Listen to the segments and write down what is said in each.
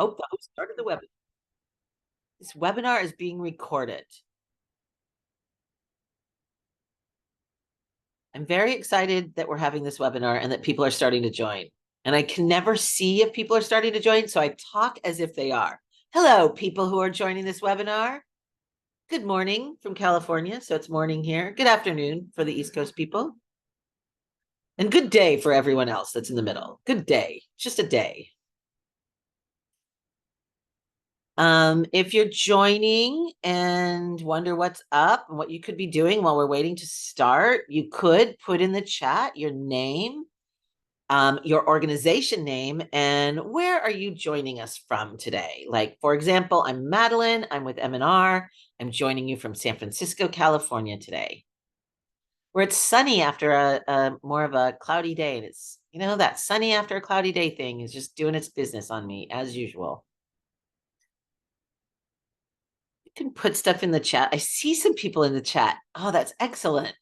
Oh, the host started the webinar. This webinar is being recorded. I'm very excited that we're having this webinar and that people are starting to join. And I can never see if people are starting to join, so I talk as if they are. Hello, people who are joining this webinar. Good morning from California, so it's morning here. Good afternoon for the East Coast people. And good day for everyone else that's in the middle. Good day, just a day. If you're joining and wonder what's up and what you could be doing while we're waiting to start, you could put in the chat your name, your organization name, and where are you joining us from today? Like, for example, I'm Madeline, I'm with M&R. I'm joining you from San Francisco, California today, where it's sunny after a more of a cloudy day. And it's, that sunny after a cloudy day thing is just doing its business on me as usual. Can put stuff in the chat. I see some people in the chat. Oh, that's excellent.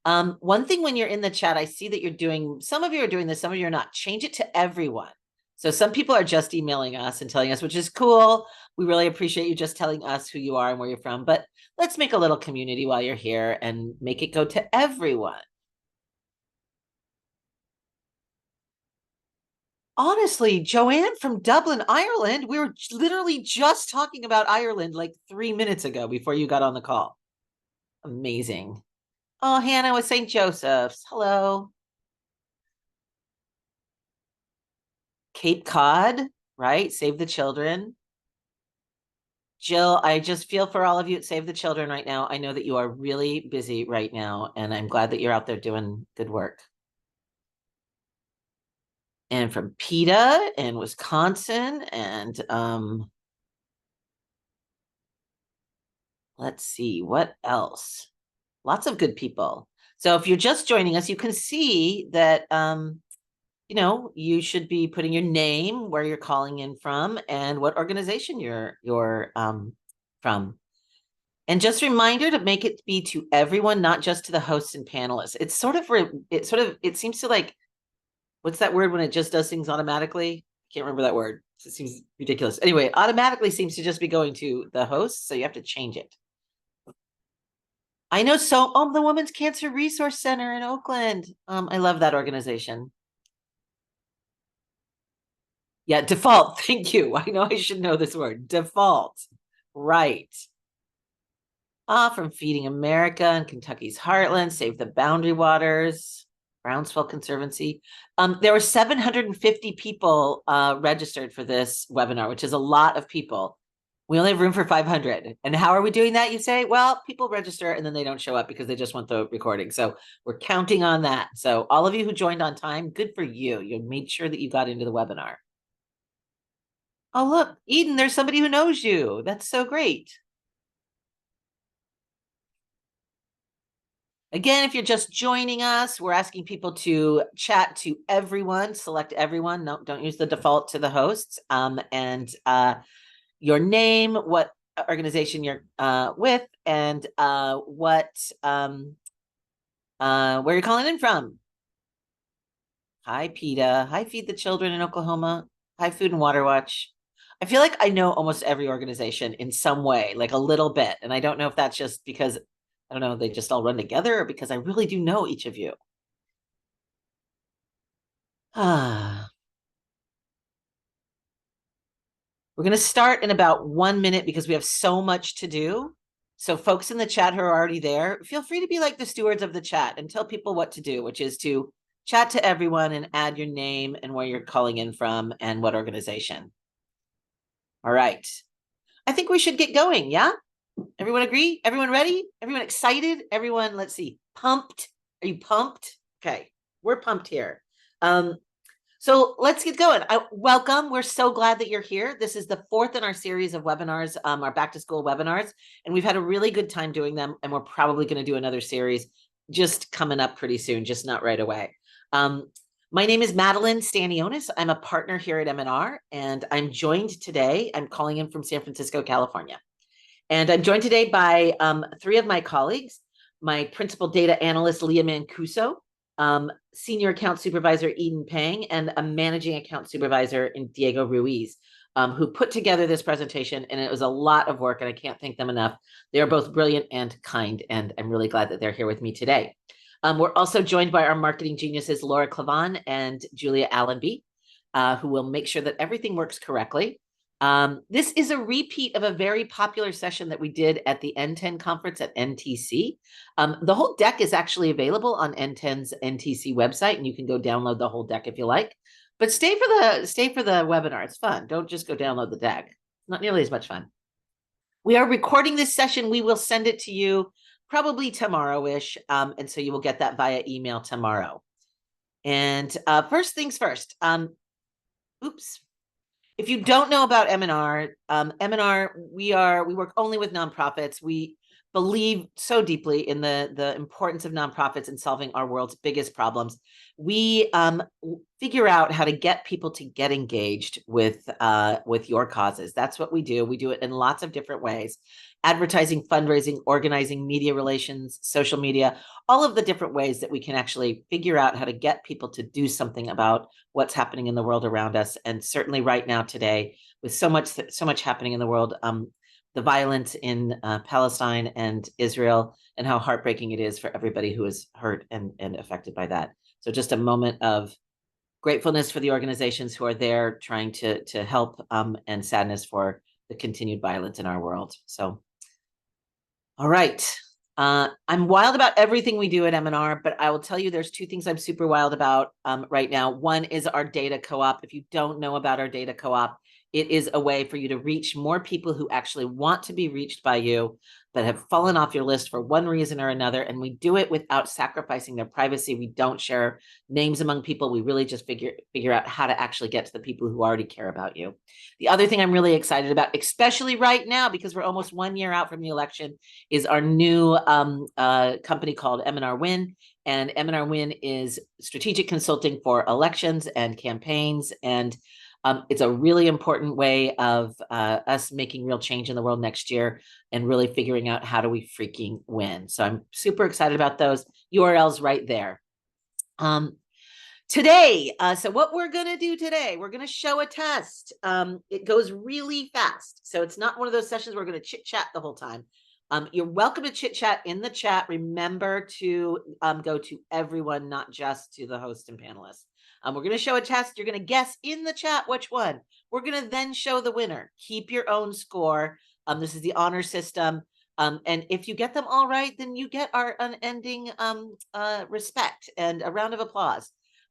One thing when you're in the chat, I see that you're doing, some of you are doing this, some of you are not. Change it to everyone. So some people are just emailing us and telling us, which is cool. We really appreciate you just telling us who you are and where you're from. But let's make a little community while you're here and make it go to everyone. Honestly, Joanne from Dublin, Ireland, we were literally just talking about Ireland like 3 minutes ago before you got on the call. Amazing. Oh, Hannah with St. Joseph's. Hello. Cape Cod, right? Save the Children. Jill, I just feel for all of you at Save the Children right now. I know that you are really busy right now, and I'm glad that you're out there doing good work. And from PETA in Wisconsin, and let's see, what else? Lots of good people. So if you're just joining us, you can see that you should be putting your name, where you're calling in from, and what organization you're from. And just a reminder to make it be to everyone, not just to the hosts and panelists. It seems to like, what's that word when it just does things automatically? I can't remember that word. It seems ridiculous. Anyway, it automatically seems to just be going to the hosts, so you have to change it. I know. So, the Women's Cancer Resource Center in Oakland. I love that organization. Yeah, default. Thank you. I know I should know this word. Default. Right. From Feeding America and Kentucky's Heartland, Save the Boundary Waters, Brownsville Conservancy. There were 750 people registered for this webinar, which is a lot of people. We only have room for 500. And how are we doing that, you say? Well, people register and then they don't show up because they just want the recording. So we're counting on that. So all of you who joined on time, good for you. You made sure that you got into the webinar. Oh, look, Eden, there's somebody who knows you. That's so great. Again, if you're just joining us, we're asking people to chat to everyone, select everyone. No, don't use the default to the hosts. And your name, what organization you're with, and where you're calling in from. Hi, PETA. Hi, Feed the Children in Oklahoma. Hi, Food and Water Watch. I feel like I know almost every organization in some way, like a little bit. And I don't know if that's just because, I don't know, they just all run together, or because I really do know each of you. We're going to start in about 1 minute because we have so much to do. So folks in the chat who are already there, feel free to be like the stewards of the chat and tell people what to do, which is to chat to everyone and add your name and where you're calling in from and what organization. All right. I think we should get going. Yeah. Everyone agree? Everyone ready? Everyone excited? Everyone, let's see, pumped? Are you pumped? Okay. We're pumped here. So let's get going. Welcome. We're so glad that you're here. This is the 4th in our series of webinars, our back to school webinars, and we've had a really good time doing them. And we're probably going to do another series just coming up pretty soon, just not right away. My name is Madeline Stanionis. I'm a partner here at M&R, and I'm joined today. I'm calling in from San Francisco, California. And I'm joined today by 3 of my colleagues, my principal data analyst, Leah Mancuso, Senior Account Supervisor Eden Pang, and a Managing Account Supervisor in Diego Ruiz, who put together this presentation, and it was a lot of work, and I can't thank them enough. They are both brilliant and kind, and I'm really glad that they're here with me today. We're also joined by our marketing geniuses, Laura Clavan and Julia Allenby, who will make sure that everything works correctly. This is a repeat of a very popular session that we did at the NTEN conference at NTC. The whole deck is actually available on NTEN's NTC website, and you can go download the whole deck if you like. But stay for the webinar. It's fun. Don't just go download the deck. Not nearly as much fun. We are recording this session. We will send it to you probably tomorrow-ish, and so you will get that via email tomorrow. And first things first. Oops. If you don't know about M&R, we work only with nonprofits. We believe so deeply in the importance of nonprofits in solving our world's biggest problems. We figure out how to get people to get engaged with your causes. That's what we do. We do it in lots of different ways: advertising, fundraising, organizing, media relations, social media, all of the different ways that we can actually figure out how to get people to do something about what's happening in the world around us. And certainly right now today, with so much happening in the world, the violence in Palestine and Israel, and how heartbreaking it is for everybody who is hurt and affected by that. So just a moment of gratefulness for the organizations who are there trying to help, and sadness for the continued violence in our world. So, all right. I'm wild about everything we do at M&R, but I will tell you there's two things I'm super wild about right now. One is our data co-op. If you don't know about our data co-op, it is a way for you to reach more people who actually want to be reached by you, but have fallen off your list for one reason or another. And we do it without sacrificing their privacy. We don't share names among people. We really just figure out how to actually get to the people who already care about you. The other thing I'm really excited about, especially right now, because we're almost 1 year out from the election, is our new company called M&R Win. And M&R Win is strategic consulting for elections and campaigns. And it's a really important way of us making real change in the world next year and really figuring out how do we freaking win. So I'm super excited about those URLs right there. Today, so what we're going to do today, we're going to show a test. It goes really fast. So it's not one of those sessions where we're going to chit chat the whole time. You're welcome to chit chat in the chat. Remember to go to everyone, not just to the host and panelists. We're going to show a test. You're going to guess in the chat which one. We're going to then show the winner. Keep your own score. This is the honor system. And if you get them all right, then you get our unending respect and a round of applause.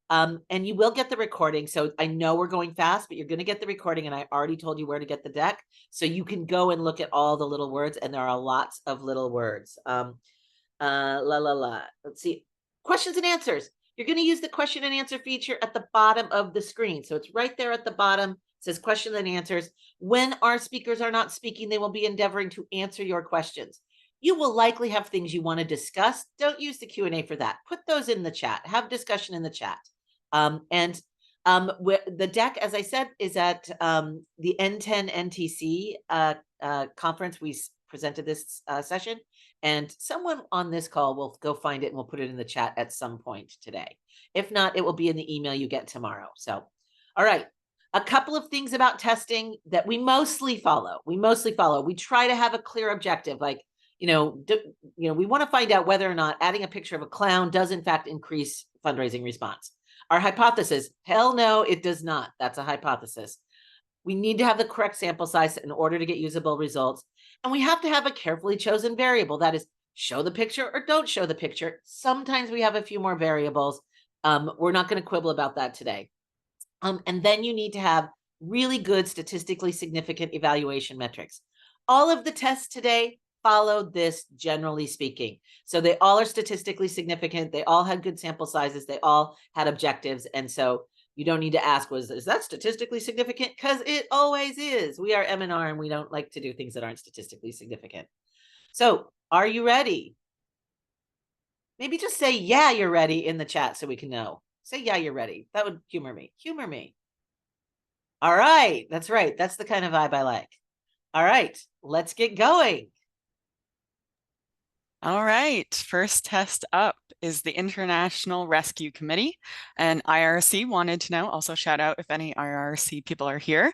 And you will get the recording. So I know we're going fast, but you're going to get the recording. And I already told you where to get the deck. So you can go and look at all the little words. And there are lots of little words. Let's see. Questions and answers. You're going to use the question and answer feature at the bottom of the screen. So it's right there at the bottom. It says questions and answers. When our speakers are not speaking, they will be endeavoring to answer your questions. You will likely have things you want to discuss. Don't use the Q&A for that. Put those in the chat. Have discussion in the chat. The deck, as I said, is at the NTEN NTC conference. We presented this session. And someone on this call will go find it and we'll put it in the chat at some point today. If not, it will be in the email you get tomorrow. So, all right. A couple of things about testing that we mostly follow. We try to have a clear objective. Like, we want to find out whether or not adding a picture of a clown does in fact increase fundraising response. Our hypothesis, hell no, it does not. That's a hypothesis. We need to have the correct sample size in order to get usable results. And we have to have a carefully chosen variable. That is, show the picture or don't show the picture. Sometimes we have a few more variables. We're not going to quibble about that today. And then you need to have really good statistically significant evaluation metrics. All of the tests today followed this, generally speaking. So they all are statistically significant. They all had good sample sizes. They all had objectives. And so you don't need to ask, is that statistically significant? Because it always is. We are M&R and we don't like to do things that aren't statistically significant. So are you ready? Maybe just say, yeah, you're ready in the chat so we can know. Say, yeah, you're ready. That would humor me. Humor me. All right. That's right. That's the kind of vibe I like. All right. Let's get going. All right, first test up is the International Rescue Committee, and IRC wanted to know, also shout out if any IRC people are here,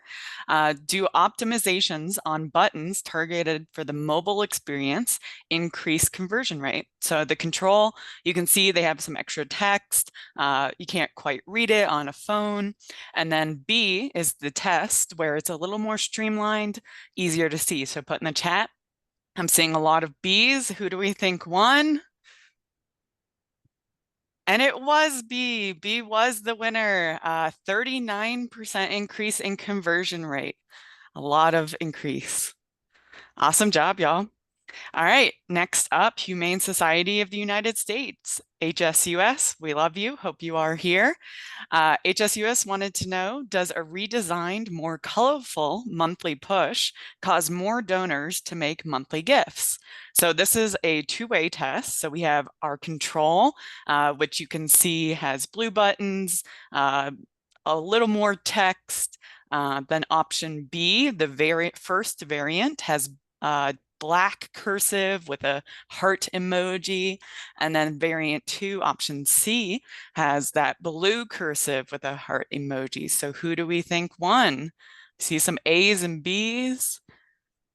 do optimizations on buttons targeted for the mobile experience increase conversion rate? So the control, you can see they have some extra text. You can't quite read it on a phone. And then B is the test where it's a little more streamlined, easier to see. So put in the chat. I'm seeing a lot of Bs. Who do we think won? And it was B. B was the winner. 39% increase in conversion rate. A lot of increase. Awesome job, y'all. All right, next up, Humane Society of the United States, HSUS. We love you. Hope you are here. HSUS wanted to know, does a redesigned, more colorful monthly push cause more donors to make monthly gifts? So this is a two-way test. So we have our control, which you can see has blue buttons, a little more text. Then option B, the first variant, has black cursive with a heart emoji. And then variant 2, option C, has that blue cursive with a heart emoji. So who do we think won? See some A's and B's.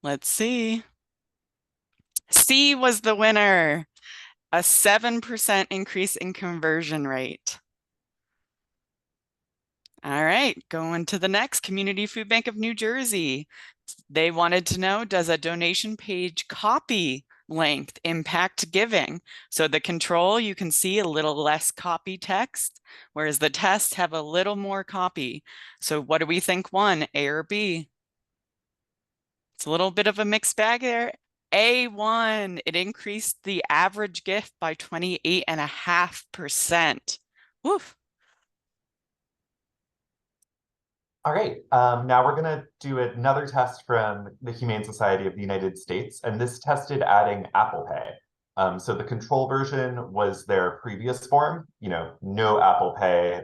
Let's see. C was the winner, a 7% increase in conversion rate. All right, going to the next, Community Food Bank of New Jersey. They wanted to know, does a donation page copy length impact giving? So the control, you can see a little less copy text, whereas the tests have a little more copy. So what do we think won, A or B? It's a little bit of a mixed bag there. A won. It increased the average gift by 28.5%. Woof. All right, now we're gonna do another test from the Humane Society of the United States, and this tested adding Apple Pay. So the control version was their previous form, no Apple Pay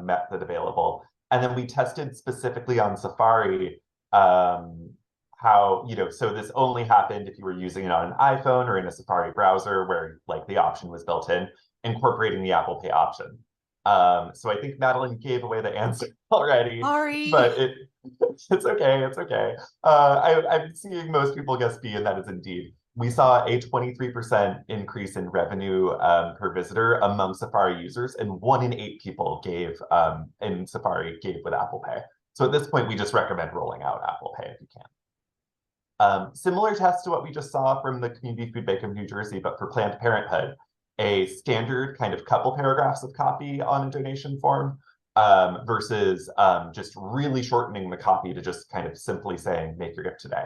method available. And then we tested specifically on Safari how, so this only happened if you were using it on an iPhone or in a Safari browser where like the option was built in, incorporating the Apple Pay option. So I think Madeline gave away the answer already, Sorry. but it's okay, it's okay. I'm seeing most people guess B, and that is indeed. We saw a 23% increase in revenue per visitor among Safari users, and 1 in 8 people in Safari gave with Apple Pay. So at this point, we just recommend rolling out Apple Pay if you can. Similar test to what we just saw from the Community Food Bank of New Jersey, but for Planned Parenthood, a standard kind of couple paragraphs of copy on a donation form versus just really shortening the copy to just kind of simply saying, make your gift today.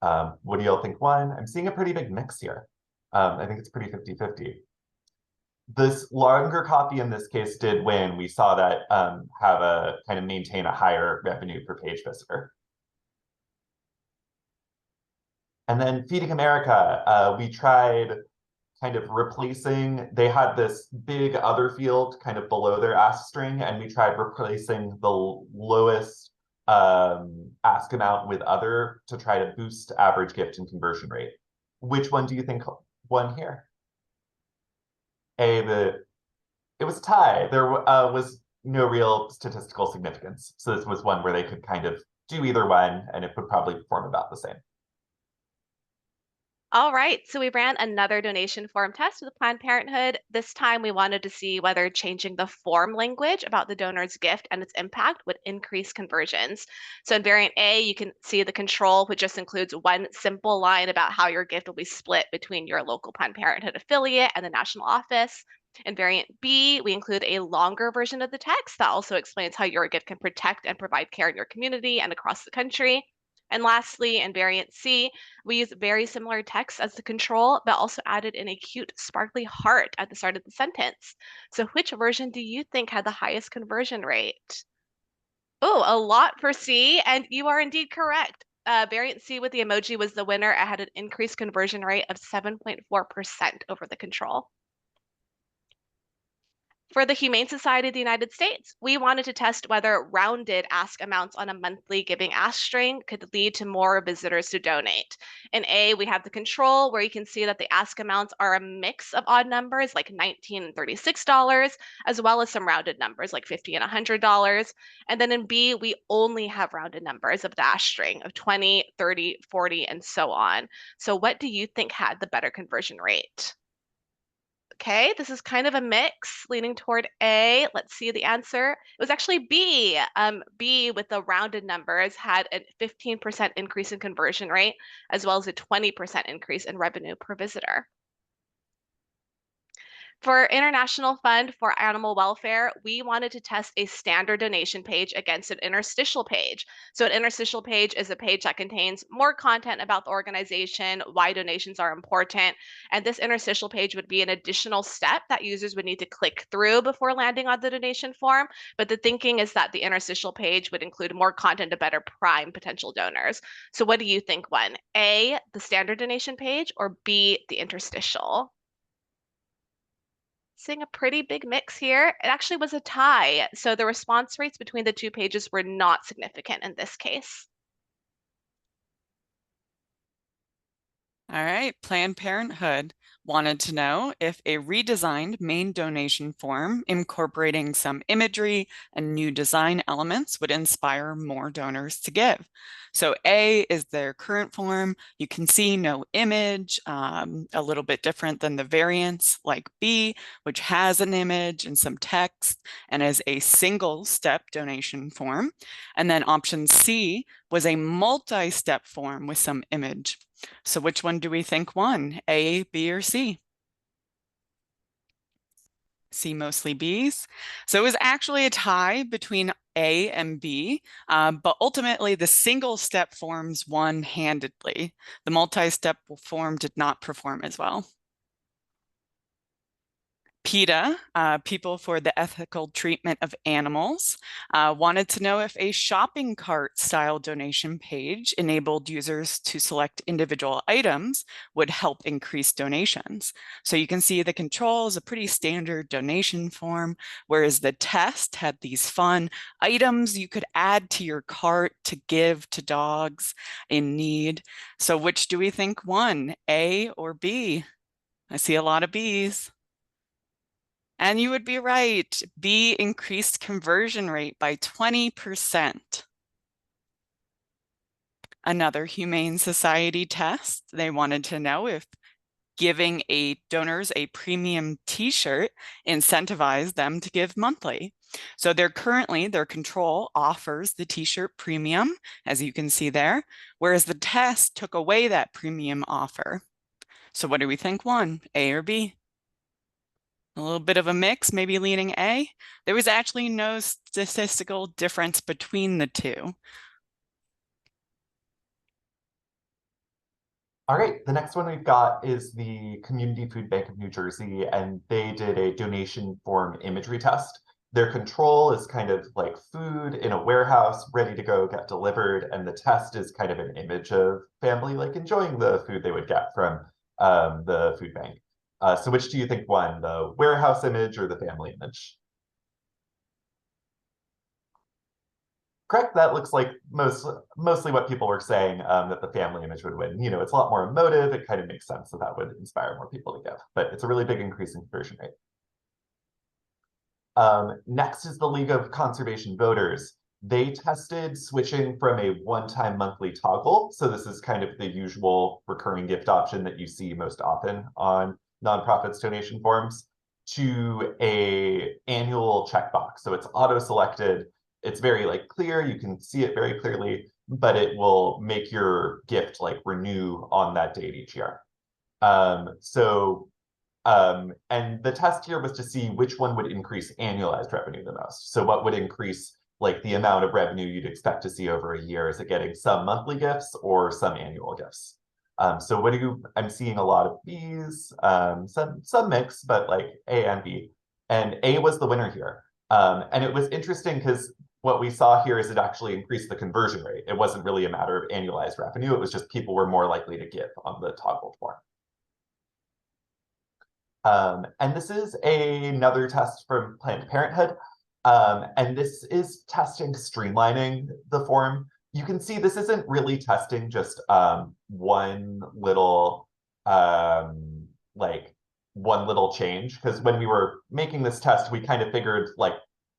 What do y'all think won? I'm seeing a pretty big mix here. I think it's pretty 50-50. This longer copy in this case did win. We saw that have a kind of maintain a higher revenue per page visitor. And then Feeding America, we tried kind of replacing, they had this big other field kind of below their ask string, and we tried replacing the lowest ask amount with other to try to boost average gift and conversion rate. Which one do you think won here? It was a tie. There was no real statistical significance. So this was one where they could kind of do either one, and it would probably perform about the same. All right, so we ran another donation form test with Planned Parenthood. This time we wanted to see whether changing the form language about the donor's gift and its impact would increase conversions. So in variant A, you can see the control, which just includes one simple line about how your gift will be split between your local Planned Parenthood affiliate and the national office. In variant B, we include a longer version of the text that also explains how your gift can protect and provide care in your community and across the country. And lastly, in variant C, we use very similar text as the control, but also added in a cute sparkly heart at the start of the sentence. So which version do you think had the highest conversion rate? Oh, a lot for C, and you are indeed correct. Variant C with the emoji was the winner. It had an increased conversion rate of 7.4% over the control. For the Humane Society of the United States, we wanted to test whether rounded ask amounts on a monthly giving ask string could lead to more visitors to donate. In A, we have the control, where you can see that the ask amounts are a mix of odd numbers like $19 and $36, as well as some rounded numbers like $50 and $100. And then in B, we only have rounded numbers of the ask string of 20, 30, 40, and so on. So what do you think had the better conversion rate? Okay, this is kind of a mix leaning toward A. Let's see the answer. It was actually B. B with the rounded numbers had a 15% increase in conversion rate, as well as a 20% increase in revenue per visitor. For International Fund for Animal Welfare, we wanted to test a standard donation page against an interstitial page. So an interstitial page is a page that contains more content about the organization, why donations are important, and this interstitial page would be an additional step that users would need to click through before landing on the donation form. But the thinking is that the interstitial page would include more content to better prime potential donors. So what do you think won? A, the standard donation page, or B, the interstitial? Seeing a pretty big mix here. It actually was a tie. So the response rates between the two pages were not significant in this case. All right, Planned Parenthood wanted to know if a redesigned main donation form incorporating some imagery and new design elements would inspire more donors to give. So A is their current form. You can see no image, a little bit different than the variants like B, which has an image and some text and is a single step donation form. And then option C was a multi-step form with some image. So which one do we think won? A, B, or C? C, mostly Bs. So it was actually a tie between A and B, but ultimately the single step forms won handedly. The multi-step form did not perform as well. PETA, People for the Ethical Treatment of Animals, wanted to know if a shopping cart style donation page enabled users to select individual items would help increase donations. So you can see the control is a pretty standard donation form, whereas the test had these fun items you could add to your cart to give to dogs in need. So which do we think won, A or B? I see a lot of Bs. And you would be right. B increased conversion rate by 20%. Another Humane Society test, they wanted to know if giving donors a premium t-shirt incentivized them to give monthly. So their control offers the t-shirt premium, as you can see there, whereas the test took away that premium offer. So what do we think won, A or B? A little bit of a mix, maybe leaning A. There was actually no statistical difference between the two. All right, the next one we've got is the Community Food Bank of New Jersey, and they did a donation form imagery test. Their control is kind of like food in a warehouse, ready to go get delivered, and the test is kind of an image of family like enjoying the food they would get from the food bank. So which do you think won, the warehouse image or the family image? Correct, that looks like mostly what people were saying, that the family image would win. You know, it's a lot more emotive. It kind of makes sense that would inspire more people to give, but it's a really big increase in conversion rate. Next is the League of Conservation Voters. They tested switching from a one-time monthly toggle. So this is kind of the usual recurring gift option that you see most often on nonprofits donation forms to a annual checkbox. So it's auto-selected. It's very like clear. You can see it very clearly, but it will make your gift like renew on that date each year. And the test here was to see which one would increase annualized revenue the most. So what would increase like the amount of revenue you'd expect to see over a year? Is it getting some monthly gifts or some annual gifts? So I'm seeing a lot of Bs, some mix, but like A and B. And A was the winner here. And it was interesting because what we saw here is it actually increased the conversion rate. It wasn't really a matter of annualized revenue. It was just people were more likely to give on the toggled form. And this is another test from Planned Parenthood. And this is testing streamlining the form. You can see this isn't really testing just one little change, because when we were making this test, we kind of figured like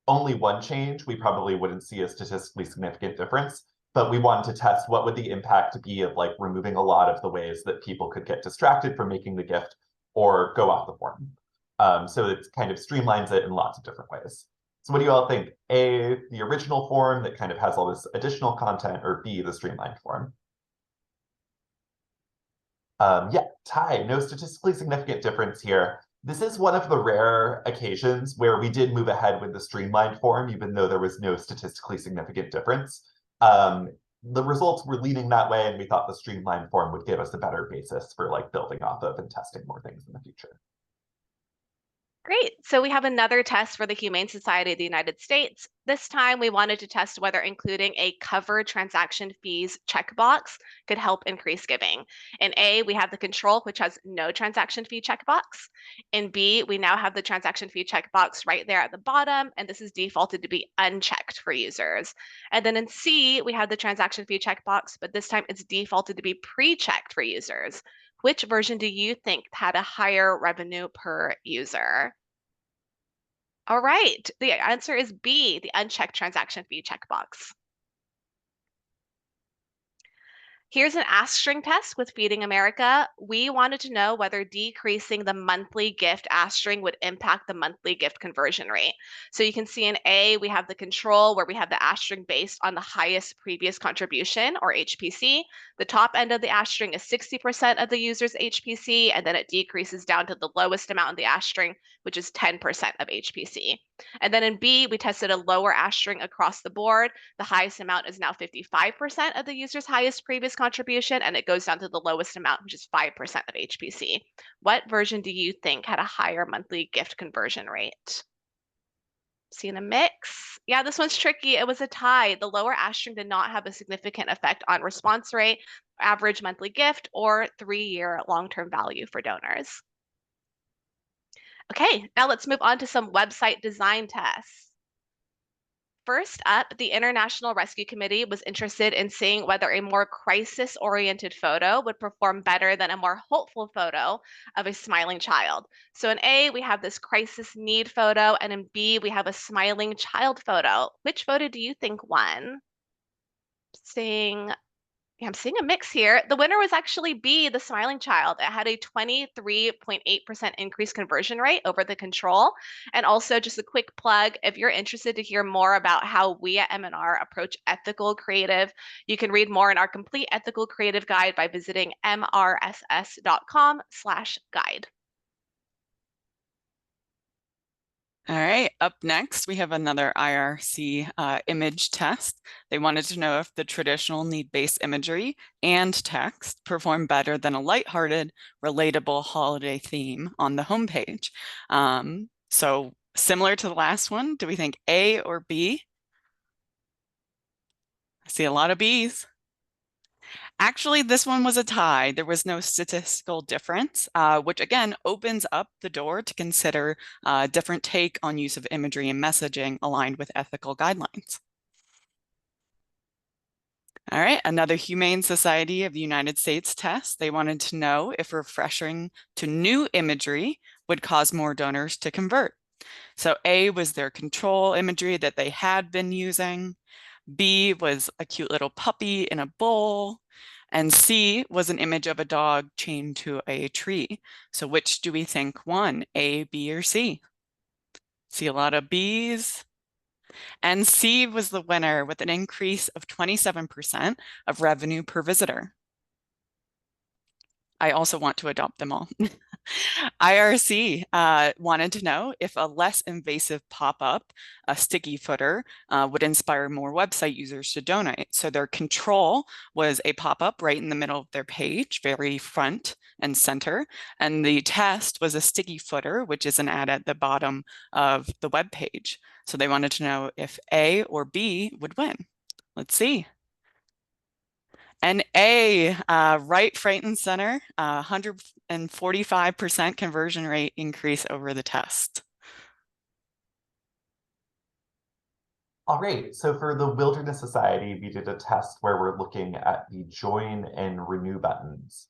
only one change, we probably wouldn't see a statistically significant difference. But we wanted to test what would the impact be of like removing a lot of the ways that people could get distracted from making the gift or go off the form. So it kind of streamlines it in lots of different ways. So what do you all think? A, the original form that kind of has all this additional content, or B, the streamlined form? Yeah, tie, no statistically significant difference here. This is one of the rare occasions where we did move ahead with the streamlined form, even though there was no statistically significant difference. The results were leaning that way, and we thought the streamlined form would give us a better basis for like building off of and testing more things in the future. Great. So we have another test for the Humane Society of the United States. This time we wanted to test whether including a cover transaction fees checkbox could help increase giving. In A, we have the control, which has no transaction fee checkbox. In B, we now have the transaction fee checkbox right there at the bottom, and this is defaulted to be unchecked for users. And then in C, we have the transaction fee checkbox, but this time it's defaulted to be pre-checked for users. Which version do you think had a higher revenue per user? All right, the answer is B, the unchecked transaction fee checkbox. Here's an ask string test with Feeding America. We wanted to know whether decreasing the monthly gift ask string would impact the monthly gift conversion rate. So you can see in A, we have the control where we have the ask string based on the highest previous contribution, or HPC. The top end of the ask string is 60% of the user's HPC, and then it decreases down to the lowest amount in the ask string, which is 10% of HPC. And then in B, we tested a lower ask string across the board. The highest amount is now 55% of the user's highest previous contribution, and it goes down to the lowest amount, which is 5% of HPC. What version do you think had a higher monthly gift conversion rate? Seeing a mix? Yeah, this one's tricky. It was a tie. The lower ask string did not have a significant effect on response rate, average monthly gift, or 3-year long-term value for donors. Okay, now let's move on to some website design tests. First up, the International Rescue Committee was interested in seeing whether a more crisis-oriented photo would perform better than a more hopeful photo of a smiling child. So in A, we have this crisis need photo, and in B, we have a smiling child photo. Which photo do you think won? I'm seeing a mix here. The winner was actually B, the smiling child. It had a 23.8% increased conversion rate over the control. And also, just a quick plug, if you're interested to hear more about how we at M&R approach ethical creative, you can read more in our complete ethical creative guide by visiting mrss.com/guide. All right, up next, we have another IRC image test. They wanted to know if the traditional need-based imagery and text perform better than a lighthearted, relatable holiday theme on the homepage. So similar to the last one, do we think A or B? I see a lot of Bs. Actually, this one was a tie. There was no statistical difference, which again opens up the door to consider a different take on use of imagery and messaging aligned with ethical guidelines. All right, another Humane Society of the United States test. They wanted to know if refreshing to new imagery would cause more donors to convert. So A was their control imagery that they had been using. B was a cute little puppy in a bowl. And C was an image of a dog chained to a tree. So which do we think won, A, B, or C? See a lot of Bs. And C was the winner with an increase of 27% of revenue per visitor. I also want to adopt them all. IRC wanted to know if a less invasive pop-up, a sticky footer, would inspire more website users to donate. So their control was a pop-up right in the middle of their page, very front and center. And the test was a sticky footer, which is an ad at the bottom of the web page. So they wanted to know if A or B would win. Let's see. And A, right, front and center, 145% conversion rate increase over the test. All right, so for the Wilderness Society, we did a test where we're looking at the join and renew buttons.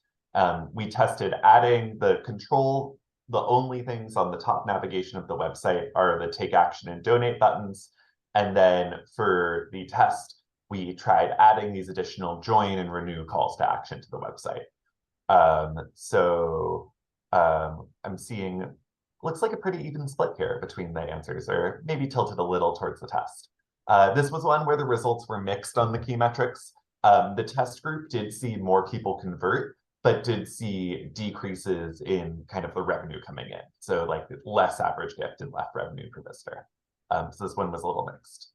We tested adding the control. The only things on the top navigation of the website are the take action and donate buttons. And then for the test, we tried adding these additional join and renew calls to action to the website. I'm seeing, looks like a pretty even split here between the answers, or maybe tilted a little towards the test. This was one where the results were mixed on the key metrics. The test group did see more people convert, but did see decreases in kind of the revenue coming in. So like less average gift and less revenue per visitor. So this one was a little mixed.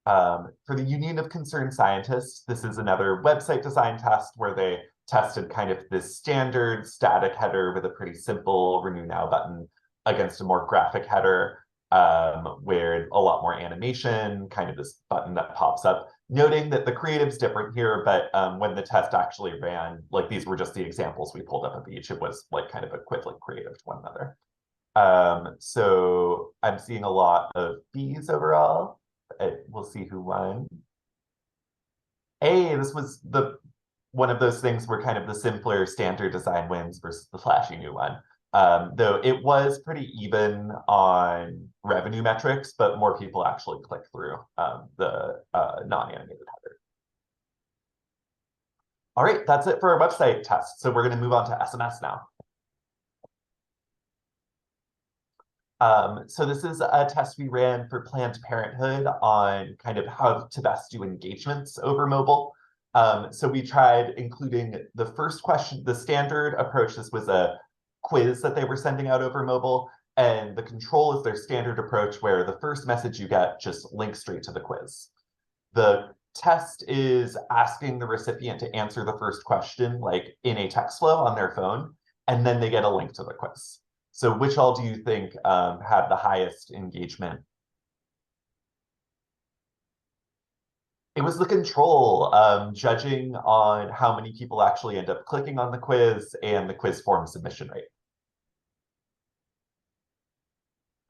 For the Union of Concerned Scientists, this is another website design test where they tested kind of this standard static header with a pretty simple Renew Now button against a more graphic header where a lot more animation, kind of this button that pops up, noting that the creative's different here, but when the test actually ran, like these were just the examples we pulled up of each. It was like kind of equivalent creative to one another. So I'm seeing a lot of Bs overall. We'll see who won. A, this was one of those things where kind of the simpler standard design wins versus the flashy new one. Though it was pretty even on revenue metrics, but more people actually click through the non-animated header. All right, that's it for our website test. So we're going to move on to SMS now. So this is a test we ran for Planned Parenthood on kind of how to best do engagements over mobile. So we tried including the first question, the standard approach. This was a quiz that they were sending out over mobile, and the control is their standard approach where the first message you get just links straight to the quiz. The test is asking the recipient to answer the first question like in a text flow on their phone, and then they get a link to the quiz. So which all do you think had the highest engagement? It was the control, judging on how many people actually end up clicking on the quiz and the quiz form submission rate.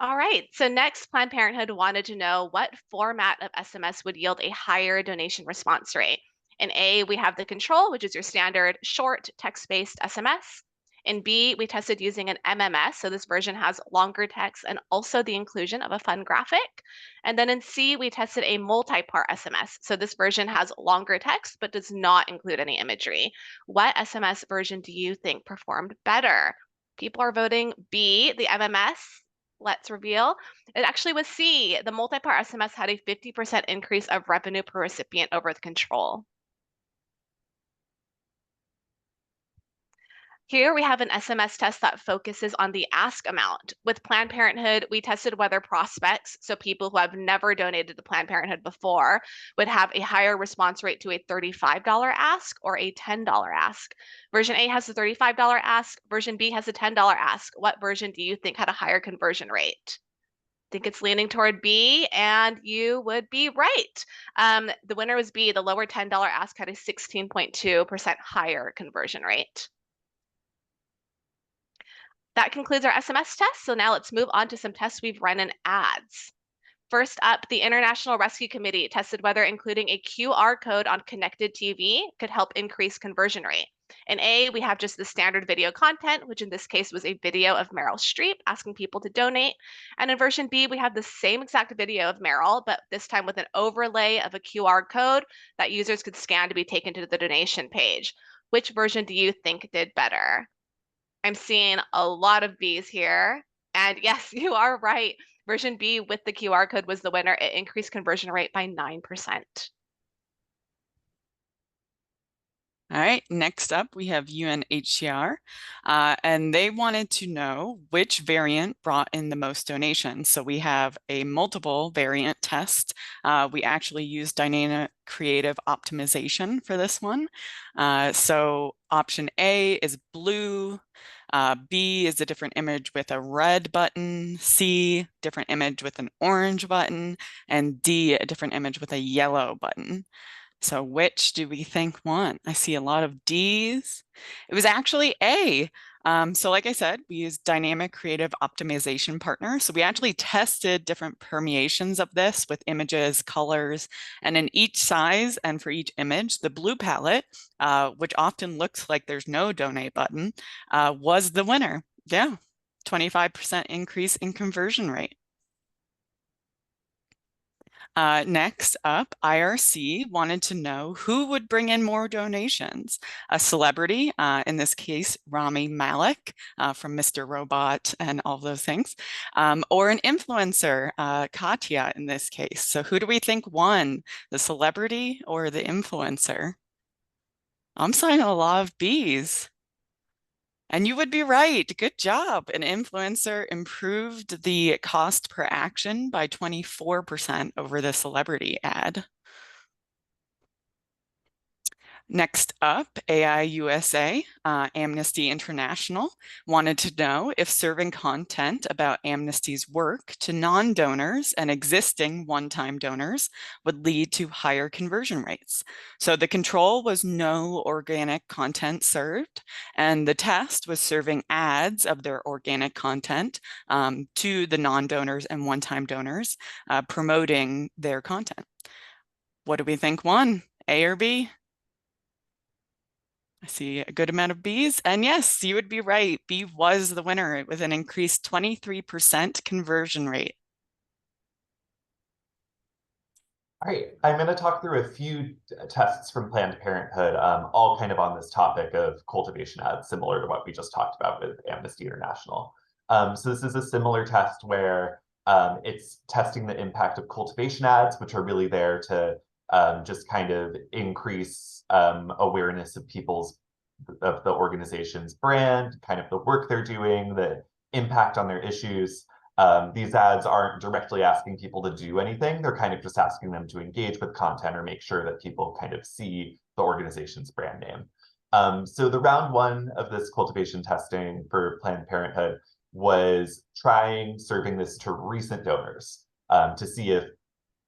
All right, so next, Planned Parenthood wanted to know what format of SMS would yield a higher donation response rate. In A, we have the control, which is your standard short text-based SMS. In B, we tested using an MMS, so this version has longer text and also the inclusion of a fun graphic. And then in C, we tested a multi-part SMS, so this version has longer text but does not include any imagery. What SMS version do you think performed better? People are voting B, the MMS. Let's reveal. It actually was C. The multi-part SMS had a 50% increase of revenue per recipient over the control. Here we have an SMS test that focuses on the ask amount. With Planned Parenthood, we tested whether prospects, so people who have never donated to Planned Parenthood before, would have a higher response rate to a $35 ask or a $10 ask. Version A has a $35 ask, version B has a $10 ask. What version do you think had a higher conversion rate? I think it's leaning toward B, and you would be right. The winner was B. The lower $10 ask had a 16.2% higher conversion rate. That concludes our SMS test. So now let's move on to some tests we've run in ads. First up, the International Rescue Committee tested whether including a QR code on connected TV could help increase conversion rate. In A, we have just the standard video content, which in this case was a video of Meryl Streep asking people to donate. And in version B, we have the same exact video of Meryl, but this time with an overlay of a QR code that users could scan to be taken to the donation page. Which version do you think did better? I'm seeing a lot of Bs here. And yes, you are right. Version B with the QR code was the winner. It increased conversion rate by 9%. All right, next up we have UNHCR, and they wanted to know which variant brought in the most donations. So we have a multiple variant test. We actually used dynamic creative optimization for this one. So option A is blue, B is a different image with a red button, C, different image with an orange button, and D, a different image with a yellow button. So which do we think won? I see a lot of D's. It was actually A. So like I said, we used Dynamic Creative Optimization Partner. So we actually tested different permeations of this with images, colors, and in each size and for each image, the blue palette, which often looks like there's no donate button, was the winner. Yeah, 25% increase in conversion rate. Next up, IRC wanted to know who would bring in more donations. A celebrity, in this case, Rami Malek from Mr. Robot and all those things, or an influencer, Katya in this case. So who do we think won, the celebrity or the influencer? I'm seeing a lot of B's. And you would be right. Good job. An influencer improved the cost per action by 24% over the celebrity ad. Next up, AI USA, Amnesty International wanted to know if serving content about Amnesty's work to non-donors and existing one-time donors would lead to higher conversion rates. So the control was no organic content served, and the test was serving ads of their organic content to the non-donors and one-time donors, promoting their content. What do we think won, A or B? I see a good amount of B's, and yes, you would be right. B was the winner with an increased 23% conversion rate. All right, I'm going to talk through a few tests from Planned Parenthood, all kind of on this topic of cultivation ads, similar to what we just talked about with Amnesty International. So this is a similar test where it's testing the impact of cultivation ads, which are really there to just kind of increase awareness of the organization's brand, kind of the work they're doing, the impact on their issues. These ads aren't directly asking people to do anything. They're kind of just asking them to engage with content or make sure that people kind of see the organization's brand name. So the round one of this cultivation testing for Planned Parenthood was serving this to recent donors to see if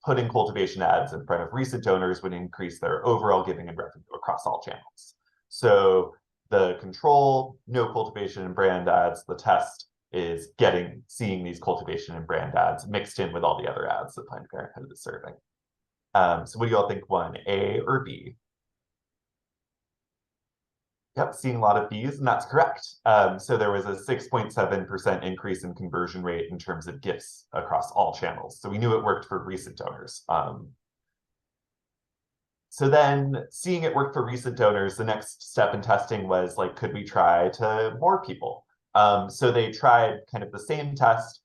putting cultivation ads in front of recent donors would increase their overall giving and revenue across all channels. So the control, no cultivation and brand ads. The test is seeing these cultivation and brand ads mixed in with all the other ads that Planned Parenthood is serving. So what do you all think won, A or B? Yep, seeing a lot of B's, and that's correct. So there was a 6.7% increase in conversion rate in terms of gifts across all channels. So we knew it worked for recent donors. So then seeing it work for recent donors, the next step in testing was like, could we try to more people? So they tried kind of the same test,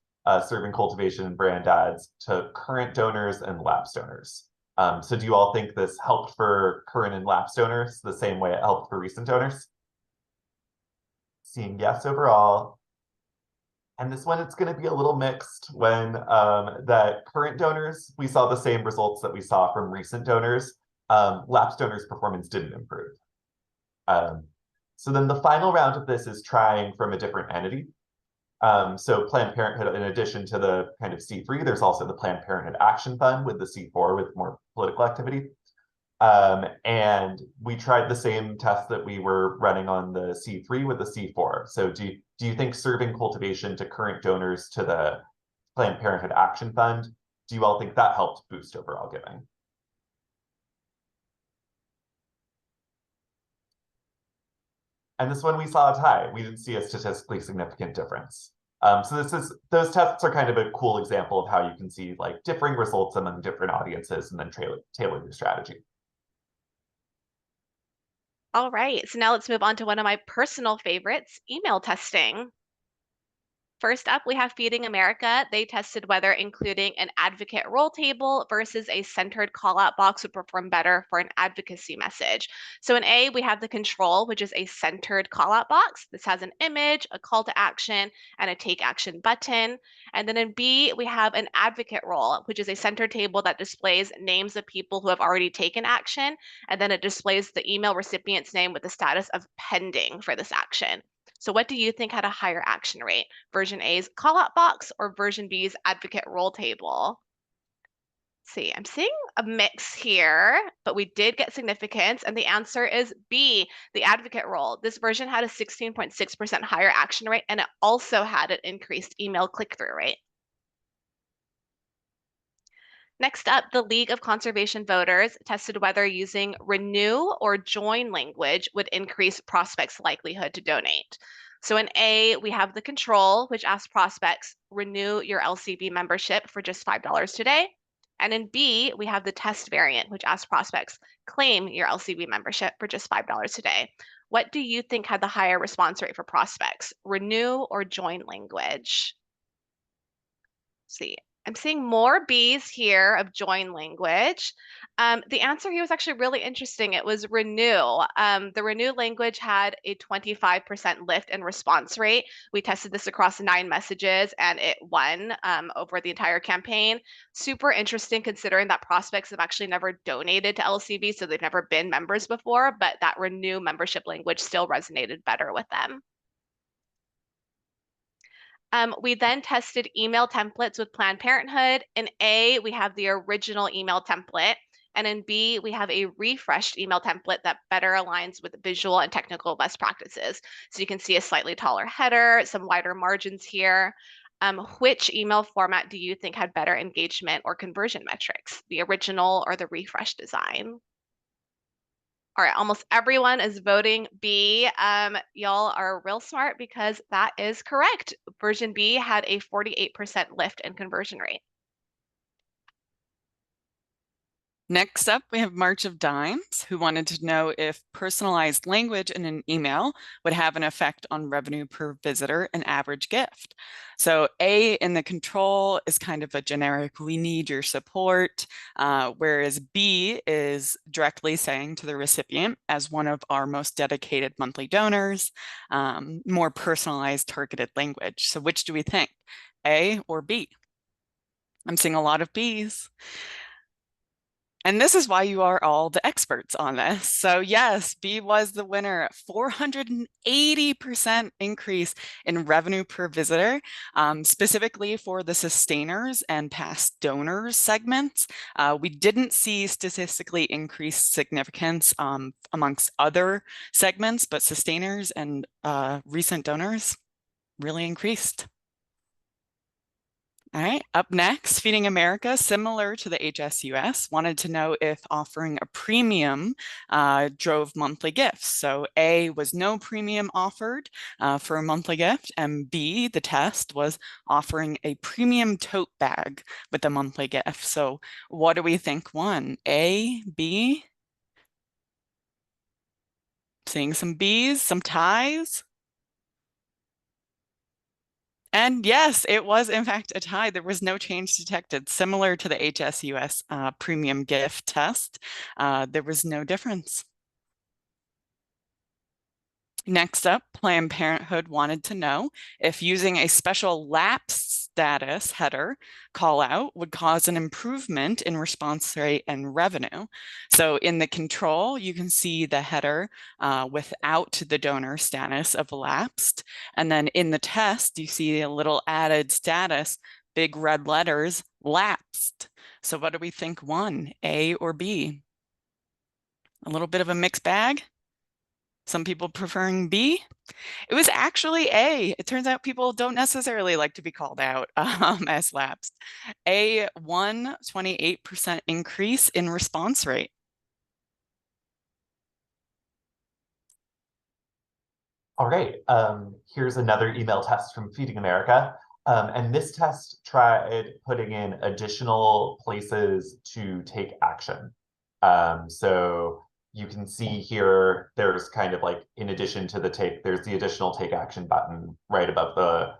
serving cultivation and brand ads to current donors and lapsed donors. So do you all think this helped for current and lapsed donors the same way it helped for recent donors? Seeing yes overall. And this one, it's going to be a little mixed when that current donors, we saw the same results that we saw from recent donors. Lapsed donors' performance didn't improve. So then the final round of this is trying from a different entity. So Planned Parenthood, in addition to the kind of C3, there's also the Planned Parenthood Action Fund with the C4 with more political activity. And we tried the same test that we were running on the C3 with the C4. So do you think serving cultivation to current donors to the Planned Parenthood Action Fund, do you all think that helped boost overall giving? And this one we saw a tie. We didn't see a statistically significant difference. So those tests are kind of a cool example of how you can see like differing results among different audiences and then tailor your strategy. All right, so now let's move on to one of my personal favorites, email testing. First up, we have Feeding America. They tested whether including an advocate role table versus a centered call-out box would perform better for an advocacy message. So in A, we have the control, which is a centered call-out box. This has an image, a call to action, and a take action button. And then in B, we have an advocate role, which is a center table that displays names of people who have already taken action. And then it displays the email recipient's name with the status of pending for this action. So what do you think had a higher action rate? Version A's call-out box or version B's advocate role table? See, I'm seeing a mix here, but we did get significance, and the answer is B, the advocate role. This version had a 16.6% higher action rate, and it also had an increased email click-through rate. Next up, the League of Conservation Voters tested whether using renew or join language would increase prospects' likelihood to donate. So in A, we have the control, which asks prospects, renew your LCB membership for just $5 today. And in B, we have the test variant, which asks prospects, claim your LCB membership for just $5 today. What do you think had the higher response rate for prospects, renew or join language? Let's see, I'm seeing more B's here of join language. The answer here was actually really interesting. It was renew. The renew language had a 25% lift in response rate. We tested this across 9 messages and it won over the entire campaign. Super interesting considering that prospects have actually never donated to LCB, so they've never been members before, but that renew membership language still resonated better with them. We then tested email templates with Planned Parenthood. In A, we have the original email template. And in B, we have a refreshed email template that better aligns with visual and technical best practices. So you can see a slightly taller header, some wider margins here. Which email format do you think had better engagement or conversion metrics, the original or the refreshed design? All right, almost everyone is voting B. Y'all are real smart because that is correct. Version B had a 48% lift in conversion rate. Next up, we have March of Dimes, who wanted to know if personalized language in an email would have an effect on revenue per visitor and average gift. So A in the control is kind of a generic, we need your support, whereas B is directly saying to the recipient, as one of our most dedicated monthly donors, more personalized targeted language. So which do we think, A or B? I'm seeing a lot of Bs. And this is why you are all the experts on this. So yes, B was the winner, 480% increase in revenue per visitor, specifically for the sustainers and past donors segments. We didn't see statistically increased significance amongst other segments, but sustainers and recent donors really increased. All right, up next, Feeding America, similar to the HSUS, wanted to know if offering a premium drove monthly gifts. So A was no premium offered for a monthly gift, and B, the test, was offering a premium tote bag with a monthly gift. So what do we think won? A, B? Seeing some Bs, some ties? And yes, it was in fact a tie. There was no change detected, similar to the HSUS premium gift test. There was no difference. Next up, Planned Parenthood wanted to know if using a special lapse status header call out would cause an improvement in response rate and revenue. So in the control, you can see the header without the donor status of lapsed. And then in the test, you see a little added status, big red letters, lapsed. So what do we think won, A or B? A little bit of a mixed bag. Some people preferring B. It was actually A. It turns out people don't necessarily like to be called out as lapsed. A won 28% increase in response rate. All right, here's another email test from Feeding America. And this test tried putting in additional places to take action. So you can see here, there's kind of like, in addition to the there's the additional take action button right above the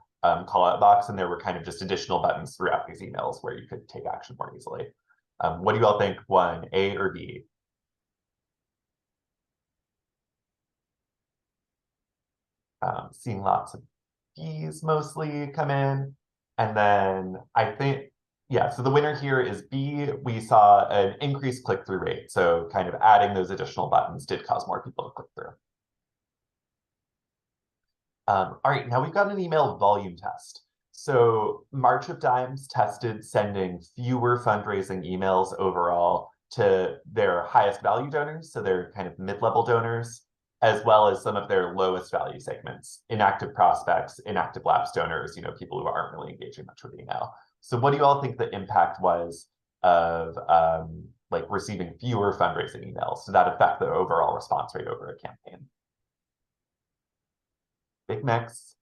call out box. And there were kind of just additional buttons throughout these emails where you could take action more easily. What do you all think won, A or B? Seeing lots of B's mostly come in. And then I think, yeah, so the winner here is B. We saw an increased click-through rate. So kind of adding those additional buttons did cause more people to click through. All right, now we've got an email volume test. So March of Dimes tested sending fewer fundraising emails overall to their highest value donors, so their kind of mid-level donors, as well as some of their lowest value segments, inactive prospects, inactive lapsed donors, people who aren't really engaging much with email. So what do you all think the impact was of like receiving fewer fundraising emails? Did that affect the overall response rate over a campaign? Big mix.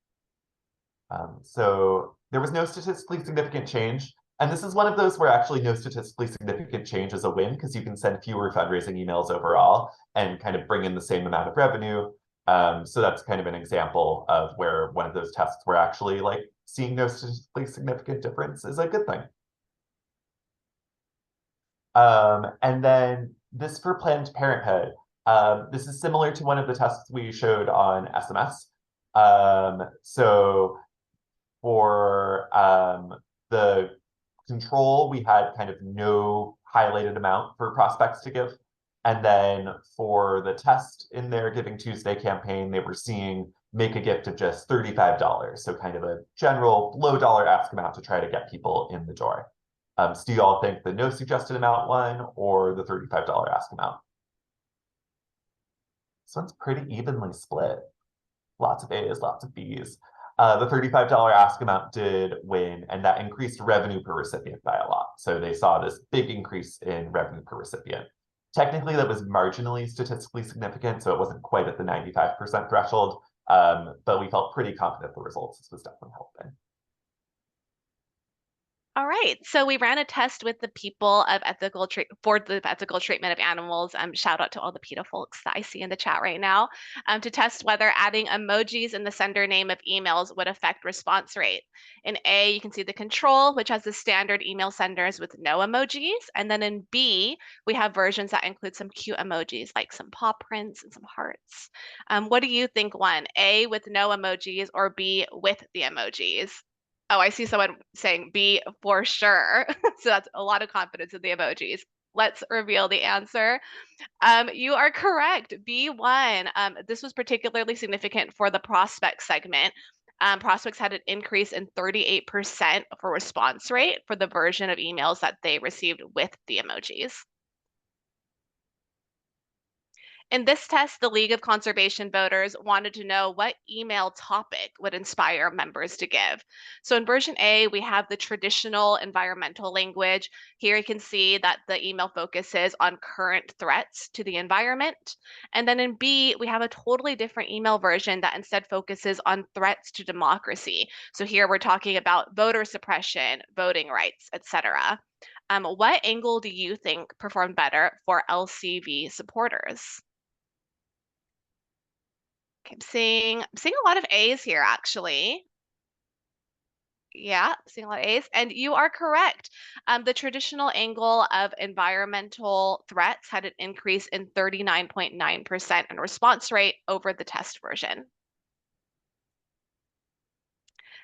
So there was no statistically significant change. And this is one of those where actually no statistically significant change is a win, because you can send fewer fundraising emails overall and kind of bring in the same amount of revenue. So that's kind of an example of where one of those tests were actually like seeing no statistically significant difference is a good thing. And then this for Planned Parenthood. This is similar to one of the tests we showed on SMS. So for the control, we had kind of no highlighted amount for prospects to give. And then for the test in their Giving Tuesday campaign, they were seeing make a gift of just $35. So kind of a general low dollar ask amount to try to get people in the door. So do you all think the no suggested amount one or the $35 ask amount? This one's pretty evenly split. Lots of A's, lots of B's. The $35 ask amount did win, and that increased revenue per recipient by a lot. So they saw this big increase in revenue per recipient. Technically, that was marginally statistically significant, so it wasn't quite at the 95% threshold, but we felt pretty confident the results. This was definitely helping. All right, so we ran a test with the people of for the ethical treatment of animals. Shout out to all the PETA folks that I see in the chat right now, to test whether adding emojis in the sender name of emails would affect response rate. In A, you can see the control, which has the standard email senders with no emojis. And then in B, we have versions that include some cute emojis, like some paw prints and some hearts. What do you think won? A, with no emojis, or B, with the emojis? Oh, I see someone saying B for sure. So that's a lot of confidence in the emojis. Let's reveal the answer. You are correct. B1. This was particularly significant for the prospect segment. Prospects had an increase in 38% for response rate for the version of emails that they received with the emojis. In this test, the League of Conservation Voters wanted to know what email topic would inspire members to give. So in version A, we have the traditional environmental language. Here you can see that the email focuses on current threats to the environment. And then in B, we have a totally different email version that instead focuses on threats to democracy. So here we're talking about voter suppression, voting rights, etc. What angle do you think performed better for LCV supporters? Okay, I'm seeing a lot of A's here, actually. Yeah, seeing a lot of A's. And you are correct. The traditional angle of environmental threats had an increase in 39.9% in response rate over the test version.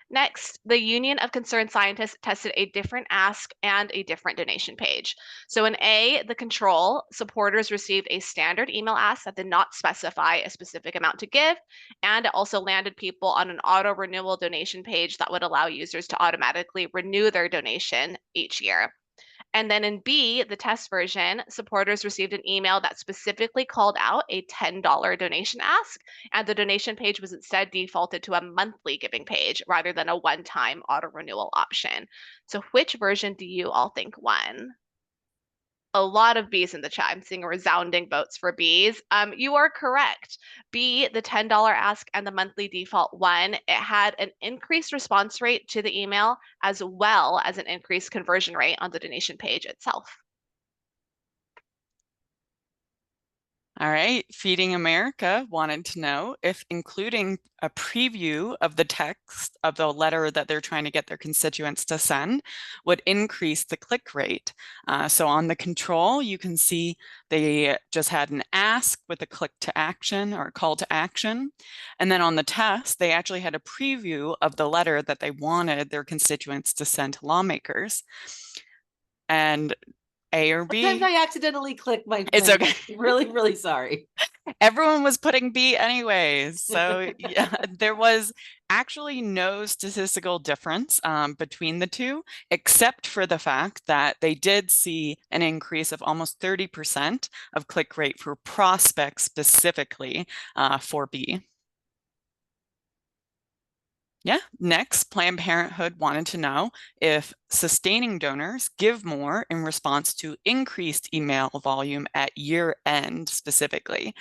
Next, the Union of Concerned Scientists tested a different ask and a different donation page. So in A, the control, supporters received a standard email ask that did not specify a specific amount to give, and it also landed people on an auto renewal donation page that would allow users to automatically renew their donation each year. And then in B, the test version, supporters received an email that specifically called out a $10 donation ask, and the donation page was instead defaulted to a monthly giving page rather than a one-time auto renewal option. So which version do you all think won? A lot of B's in the chat. I'm seeing resounding votes for B's. You are correct. B, the $10 ask and the monthly default won. It had an increased response rate to the email as well as an increased conversion rate on the donation page itself. All right, Feeding America wanted to know if including a preview of the text of the letter that they're trying to get their constituents to send would increase the click rate. So on the control, you can see they just had an ask with a click to action or a call to action. And then on the test, they actually had a preview of the letter that they wanted their constituents to send to lawmakers. And A or B? Sometimes I accidentally click my. It's okay. Really, really sorry. Everyone was putting B anyways. So yeah, there was Actually, no statistical difference between the two, except for the fact that they did see an increase of almost 30% of click rate for prospects specifically for B. Yeah, next, Planned Parenthood wanted to know if sustaining donors give more in response to increased email volume at year end specifically.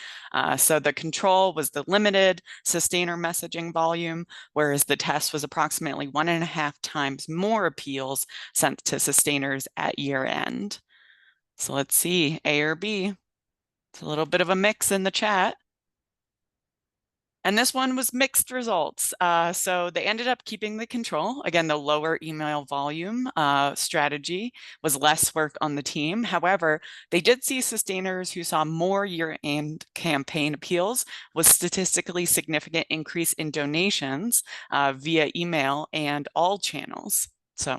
So the control was the limited sustainer messaging volume, whereas the test was approximately 1.5 times more appeals sent to sustainers at year end. So let's see, A or B. It's a little bit of a mix in the chat. And this one was mixed results. So they ended up keeping the control. Again, the lower email volume strategy was less work on the team. However, they did see sustainers who saw more year-end campaign appeals with statistically significant increase in donations via email and all channels. So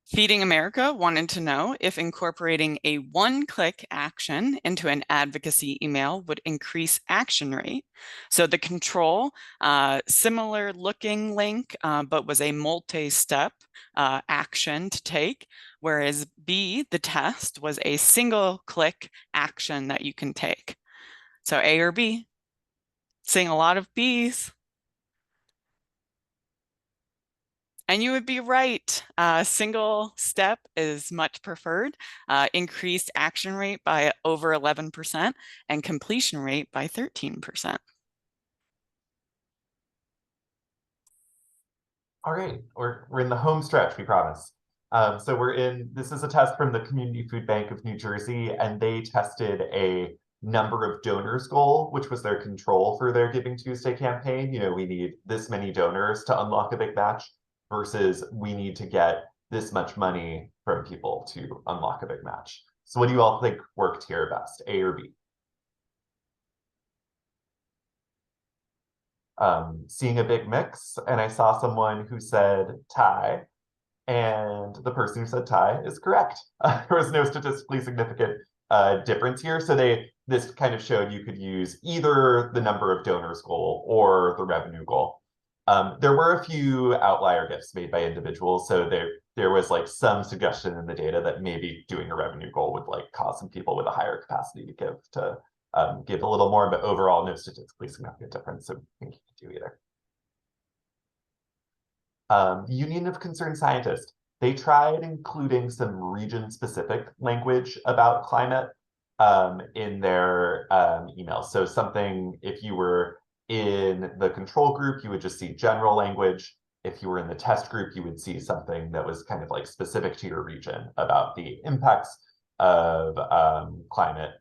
Feeding America wanted to know if incorporating a one-click action into an advocacy email would increase action rate. So the control, similar looking link, but was a multi-step action to take, whereas B, the test, was a single click action that you can take. So A or B? Seeing a lot of Bs. And you would be right. Single step is much preferred. Increased action rate by over 11% and completion rate by 13%. All right, we're in the home stretch, we promise. So this is a test from the Community Food Bank of New Jersey, and they tested a number of donors goal, which was their control for their Giving Tuesday campaign. You know, we need this many donors to unlock a big match versus we need to get this much money from people to unlock a big match. So what do you all think worked here best, A or B? Seeing a big mix, and I saw someone who said tie, and the person who said tie is correct. There was no statistically significant difference here. So this kind of showed you could use either the number of donors goal or the revenue goal. There were a few outlier gifts made by individuals. So there was like some suggestion in the data that maybe doing a revenue goal would like cause some people with a higher capacity to give a little more, but overall no statistically significant difference. So I think you could do either. The Union of Concerned Scientists, they tried including some region-specific language about climate in their emails. So something, if you were in the control group, you would just see general language. If you were in the test group, you would see something that was kind of like specific to your region about the impacts of climate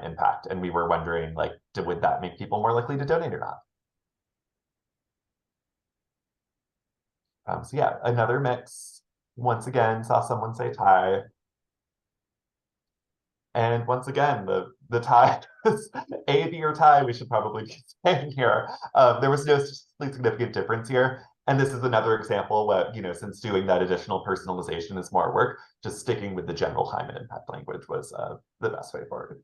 impact. And we were wondering, like, would that make people more likely to donate or not? So yeah, another mix. Once again, saw someone say tie. And once again, the tie is A, B, or tie, we should probably be saying here. There was no statistically significant difference here. And this is another example where, you know, since doing that additional personalization is more work, just sticking with the general climate impact language was the best way forward.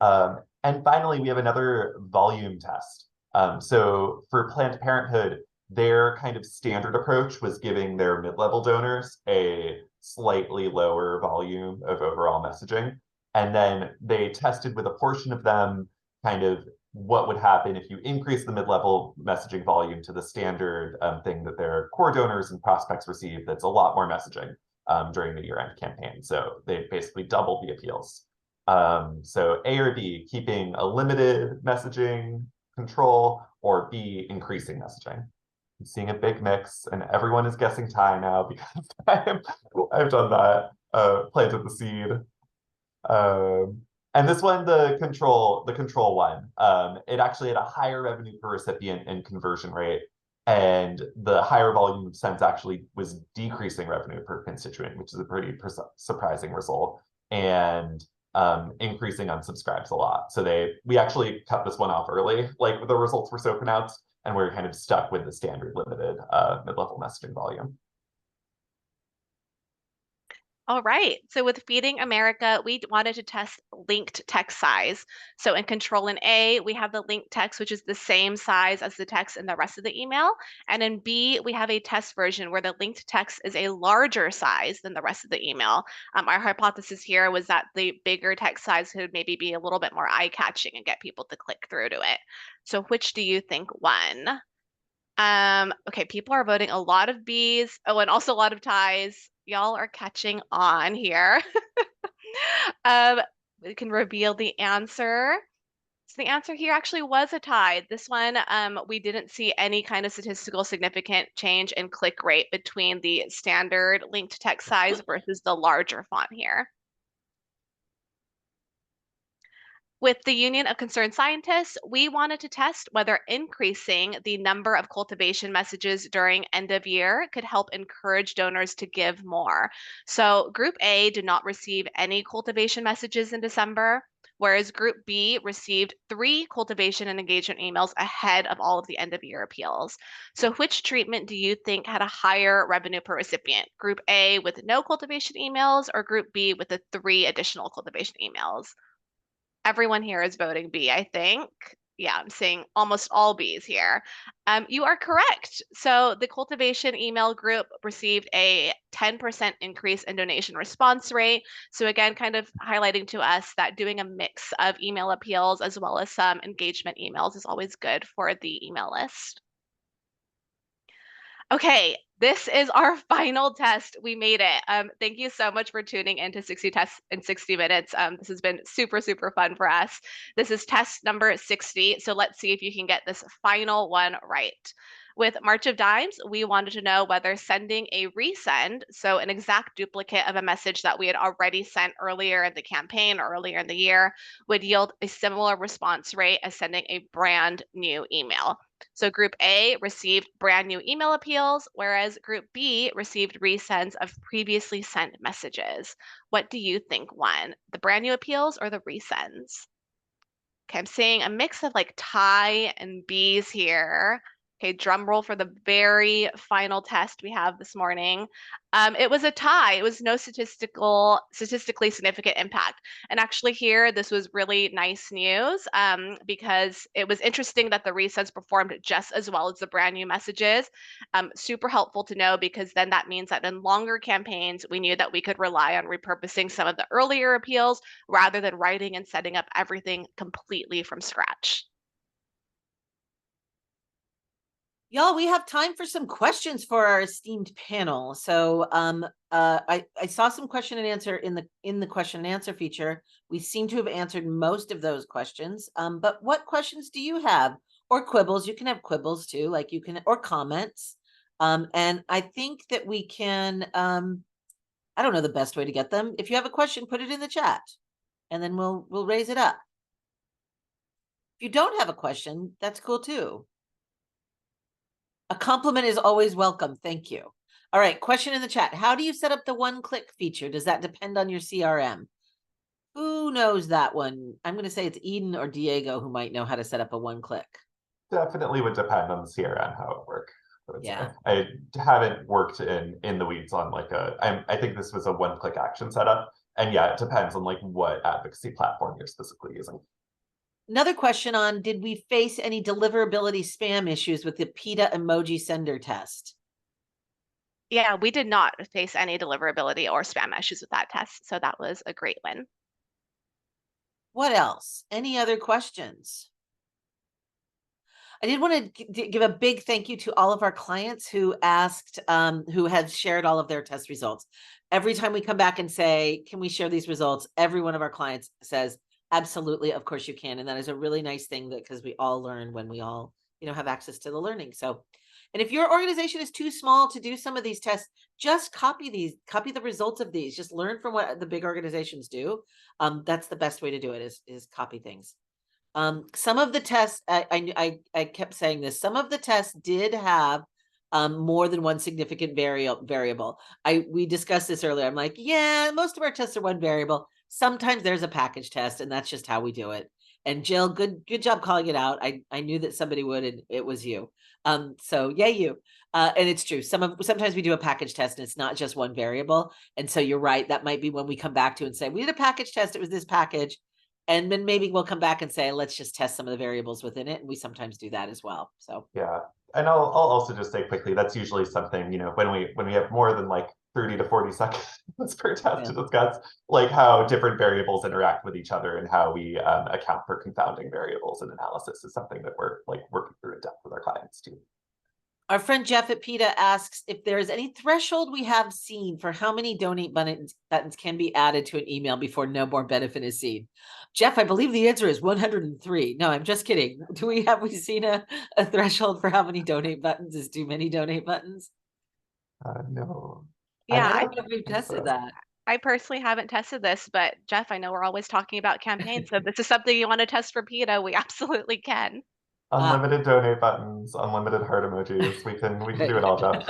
And finally, we have another volume test. So for Planned Parenthood, their kind of standard approach was giving their mid-level donors a slightly lower volume of overall messaging. And then they tested with a portion of them kind of what would happen if you increase the mid-level messaging volume to the standard thing that their core donors and prospects receive that's a lot more messaging during the year-end campaign. So they basically doubled the appeals. So A or B, keeping a limited messaging control, or B, increasing messaging. I'm seeing a big mix, and everyone is guessing tie now because I've done that, planted the seed. And this one, the control one, it actually had a higher revenue per recipient and conversion rate, and the higher volume of sends actually was decreasing revenue per constituent, which is a pretty surprising result, and increasing unsubscribes a lot. So we actually cut this one off early, like the results were so pronounced, and we're kind of stuck with the standard limited mid-level messaging volume. All right. So with Feeding America, we wanted to test linked text size. So in Control in A, we have the linked text, which is the same size as the text in the rest of the email. And in B, we have a test version where the linked text is a larger size than the rest of the email. Our hypothesis here was that the bigger text size could maybe be a little bit more eye-catching and get people to click through to it. So which do you think won? Okay, people are voting a lot of Bs. Oh, and also a lot of ties. Y'all are catching on here. We can reveal the answer. So the answer here actually was a tie. This one, we didn't see any kind of statistical significant change in click rate between the standard linked text size versus the larger font here. With the Union of Concerned Scientists, we wanted to test whether increasing the number of cultivation messages during end of year could help encourage donors to give more. So Group A did not receive any cultivation messages in December, whereas Group B received 3 cultivation and engagement emails ahead of all of the end of year appeals. So which treatment do you think had a higher revenue per recipient? Group A with no cultivation emails or Group B with the 3 additional cultivation emails? Everyone here is voting B, I think. Yeah, I'm seeing almost all Bs here. You are correct. So the cultivation email group received a 10% increase in donation response rate. So again, kind of highlighting to us that doing a mix of email appeals as well as some engagement emails is always good for the email list. Okay, this is our final test. We made it. Thank you so much for tuning into 60 Tests in 60 Minutes. This has been super, super fun for us. This is test number 60. So let's see if you can get this final one right. With March of Dimes, we wanted to know whether sending a resend, so an exact duplicate of a message that we had already sent earlier in the campaign or earlier in the year, would yield a similar response rate as sending a brand new email. So Group A received brand new email appeals, whereas Group B received resends of previously sent messages. What do you think won, the brand new appeals or the resends? Okay, I'm seeing a mix of like tie and Bs here. Okay, drum roll for the very final test we have this morning. It was a tie. It was no statistically significant impact. And actually here, this was really nice news because it was interesting that the resends performed just as well as the brand new messages. Super helpful to know because then that means that in longer campaigns, we knew that we could rely on repurposing some of the earlier appeals rather than writing and setting up everything completely from scratch. Y'all, we have time for some questions for our esteemed panel. So I saw some question and answer in the question and answer feature. We seem to have answered most of those questions. But what questions do you have? Or quibbles? You can have quibbles too, like you can, or comments. And I think that we can, I don't know the best way to get them. If you have a question, put it in the chat and then we'll raise it up. If you don't have a question, that's cool too. A compliment is always welcome. Thank you. All right, question in the chat. How do you set up the one-click feature? Does that depend on your CRM? Who knows that one? I'm going to say it's Eden or Diego who might know how to set up a one-click. Definitely would depend on the CRM, how it works. Yeah. I haven't worked in the weeds on like I think this was a one-click action setup. And yeah, it depends on like what advocacy platform you're specifically using. Another question on, did we face any deliverability spam issues with the PETA emoji sender test? Yeah, we did not face any deliverability or spam issues with that test. So that was a great win. What else? Any other questions? I did want to give a big thank you to all of our clients who asked, who had shared all of their test results. Every time we come back and say, can we share these results? Every one of our clients says, absolutely, of course you can. And that is a really nice thing that because we all learn when we all, have access to the learning. So, and if your organization is too small to do some of these tests, just copy the results of these, just learn from what the big organizations do. That's the best way to do it is copy things. Some of the tests, I kept saying this, some of the tests did have more than one significant variable. We discussed this earlier. I'm like, yeah, most of our tests are one variable. Sometimes there's a package test and that's just how we do it. And Jill, good job calling it out. I knew that somebody would, and it was you. So yay you. And it's true. Sometimes we do a package test and it's not just one variable. And so you're right. That might be when we come back to and say, we did a package test. It was this package. And then maybe we'll come back and say, let's just test some of the variables within it. And we sometimes do that as well. So Yeah. And I'll also just say quickly, that's usually something, you know, when we have more than like 30 to 40 seconds per test to discuss, like how different variables interact with each other and how we account for confounding variables in analysis is something that we're like working through in depth with our clients too. our friend Jeff at PETA asks if there is any threshold we have seen for how many donate buttons can be added to an email before no more benefit is seen. Jeff, I believe the answer is 103. No, I'm just kidding. Have we seen a threshold for how many donate buttons is too many donate buttons? No. Yeah, I don't know if we've tested that. I personally haven't tested this, but Jeff, I know we're always talking about campaigns. So if this is something you want to test for PETA, we absolutely can. Unlimited donate buttons, unlimited heart emojis. We can do it all, Jeff.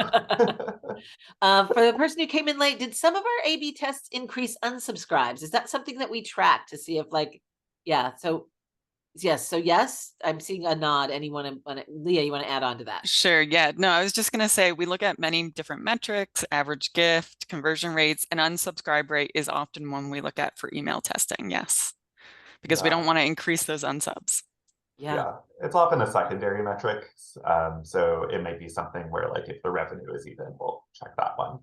For the person who came in late, did some of our A/B tests increase unsubscribes? Is that something that we track to see if yeah, so yes, I'm seeing a nod. Anyone, Leah, you want to add on to that? Sure. Yeah. No, I was just going to say we look at many different metrics, average gift, conversion rates, and unsubscribe rate is often one we look at for email testing. Yes. Because we don't want to increase those unsubs. Yeah, it's often a secondary metric. So it might be something where like if the revenue is even, we'll check that one.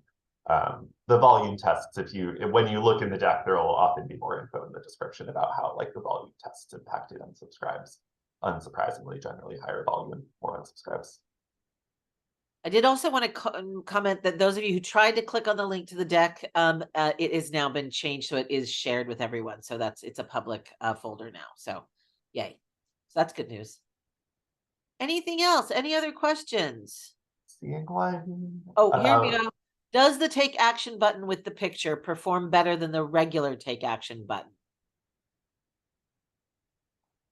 The volume tests, when you look in the deck, there will often be more info in the description about how like the volume tests impacted unsubscribes. Unsurprisingly, generally higher volume, more unsubscribes. I did also want to comment that those of you who tried to click on the link to the deck, it has now been changed, so it is shared with everyone. So it's a public folder now. So, yay! So that's good news. Anything else? Any other questions? Seeing one. Oh, here we go. Does the take action button with the picture perform better than the regular take action button?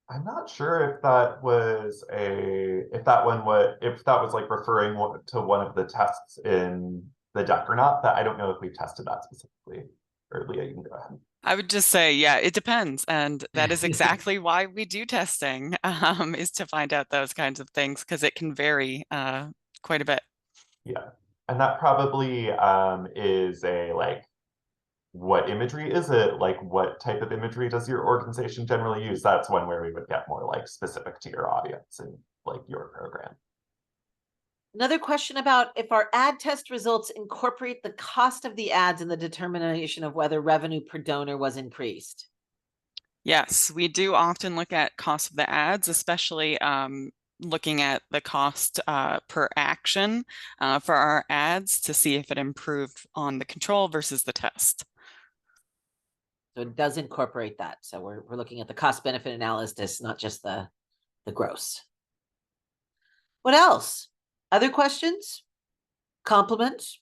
I'm not sure if that was like referring to one of the tests in the deck or not. But I don't know if we've tested that specifically. Or Leah, you can go ahead. I would just say, yeah, it depends. And that is exactly why we do testing, is to find out those kinds of things because it can vary quite a bit. Yeah. And that probably is what imagery is it? Like what type of imagery does your organization generally use? That's one where we would get more like specific to your audience and like your program. Another question about if our ad test results incorporate the cost of the ads in the determination of whether revenue per donor was increased. Yes, we do often look at cost of the ads, especially looking at the cost per action for our ads to see if it improved on the control versus the test. So it does incorporate that. So we're looking at the cost benefit analysis, not just the gross. What else? Other questions? Compliments?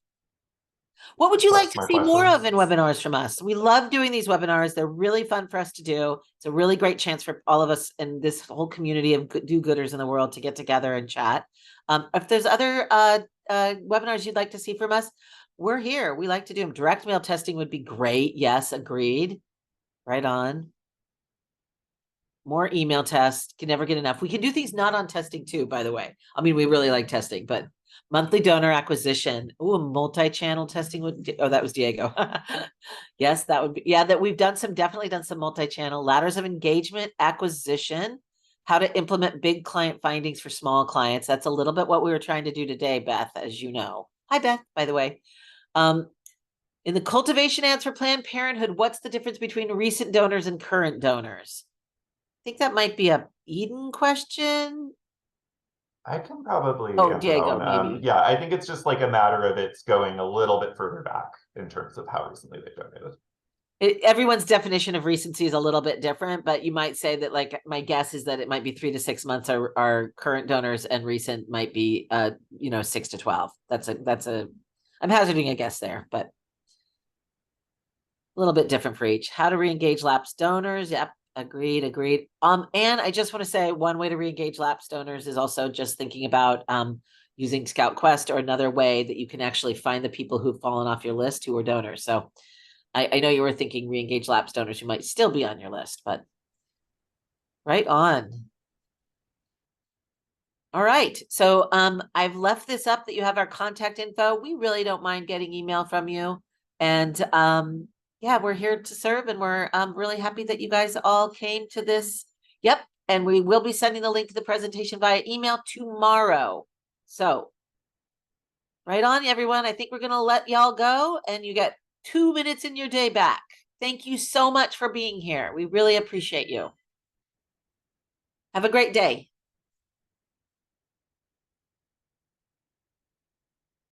What would you like to see more of in webinars from us? We love doing these webinars. They're really fun for us to do. It's a really great chance for all of us in this whole community of do-gooders in the world to get together and chat. If there's other webinars you'd like to see from us, we're here. We like to do them. Direct mail testing would be great. Yes, agreed. Right on. More email tests. Can never get enough. We can do things not on testing too, by the way. I mean, we really like testing, but monthly donor acquisition. Oh, multi-channel testing would. Oh, that was Diego. Yes, that would be. Yeah, that we've definitely done some multi-channel ladders of engagement acquisition. How to implement big client findings for small clients. That's a little bit what we were trying to do today, Beth, as you know. Hi, Beth, by the way. In the cultivation ads for Planned Parenthood, what's the difference between recent donors and current donors? I think that might be a Eden question. I can probably answer Diego, maybe. Yeah, I think it's just like a matter of it's going a little bit further back in terms of how recently they donated. Everyone's definition of recency is a little bit different, but you might say that, like, my guess is that it might be 3 to 6 months are current donors and recent might be 6 to 12. I'm hazarding a guess there, but a little bit different for each. How to re-engage lapsed donors. Yep. Agreed. And I just want to say one way to re-engage lapsed donors is also just thinking about using Scout Quest or another way that you can actually find the people who've fallen off your list who are donors. So I know you were thinking re-engage lapsed donors who might still be on your list, but right on. All right. So I've left this up that you have our contact info. We really don't mind getting email from you. And yeah, we're here to serve, and we're really happy that you guys all came to this. Yep. And we will be sending the link to the presentation via email tomorrow. So right on, everyone. I think we're going to let y'all go, and you get 2 minutes in your day back. Thank you so much for being here. We really appreciate you. Have a great day.